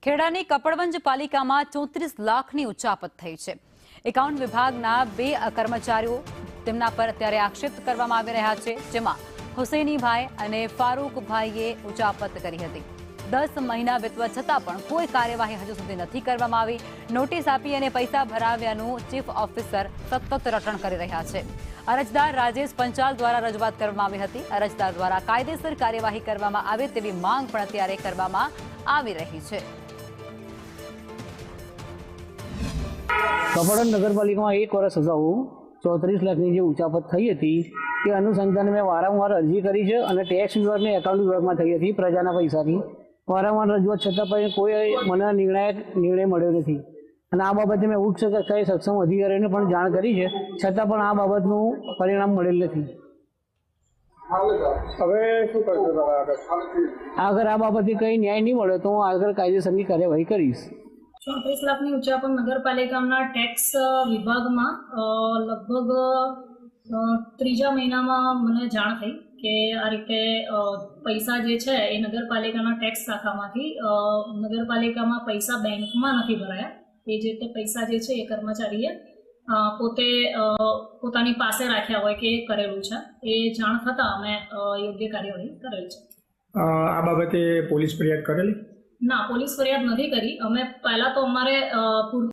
ખેડાની કપડવંજ પાલિકામાં 34 લાખની ઉચાપત થઈ છે। એકાઉન્ટ વિભાગના 2 કર્મચારીઓ તેમના પર અત્યારે આક્ષેપ કરવામાં આવી રહ્યા છે, જેમાં હુસૈનીભાઈ અને ફારૂકભાઈએ ઉચાપત કરી હતી। 10 મહિના વીતવા છતાં પણ કોઈ કાર્યવાહી હજુ સુધી નથી કરવામાં આવી। નોટિસ આપી અને પૈસા ભરાવ્યાનું ચીફ ઓફિસર સતત રટણ કરી રહ્યા છે। અરજદાર રાજેશ પંચાલ દ્વારા રજૂઆત કરવામાં આવી હતી। અરજદાર દ્વારા કાયદેસર કાર્યવાહી કરવામાં આવે તેવી માંગ પણ અત્યારે કરવામાં આવી રહી છે। કપડવંજ નગરપાલિકામાં 1 વર્ષ અગાઉ 34 લાખની જે ઉચાપત થઈ હતી તે અનુસંધાને મેં વારંવાર અરજી કરી છે અને ટેક્સ વિભાગ અને એકાઉન્ટ વિભાગમાં થઈ હતી પ્રજાના પૈસાથી। વારંવાર રજૂઆત છતાં પણ કોઈ મને નિર્ણય મળ્યો નથી અને આ બાબતે મેં ઉચ્ચ કક્ષાએ સક્ષમ અધિકારીઓને પણ જાણ કરી છે, છતાં પણ આ બાબતનું પરિણામ મળેલ નથી। હવે શું કરશો? આગળ આ બાબતે કંઈ ન્યાય નહીં મળે તો હું આગળ કાયદેસરની કાર્યવાહી કરીશ। 34 લાખની ઉચાપત નગરપાલિકાના ટેક્સ વિભાગમાં લગભગ ત્રીજા મહિનામાં મને જાણ થઈ કે આ રીતે પૈસા જે છે એ નગરપાલિકાના ટેક્સ શાખામાંથી નગરપાલિકામાં પૈસા બેંકમાં નથી ભરાયા। એ જે તે પૈસા જે છે એ કર્મચારીએ પોતે પોતાની પાસે રાખ્યા હોય કે એ કરેલું છે। એ જાણ થતાં અમે યોગ્ય કાર્યવાહી કરેલ છે। આ બાબતે પોલીસ ફરિયાદ કરેલી? ના, પોલીસ ફરિયાદ નથી કરી। અમે પહેલાં તો અમારે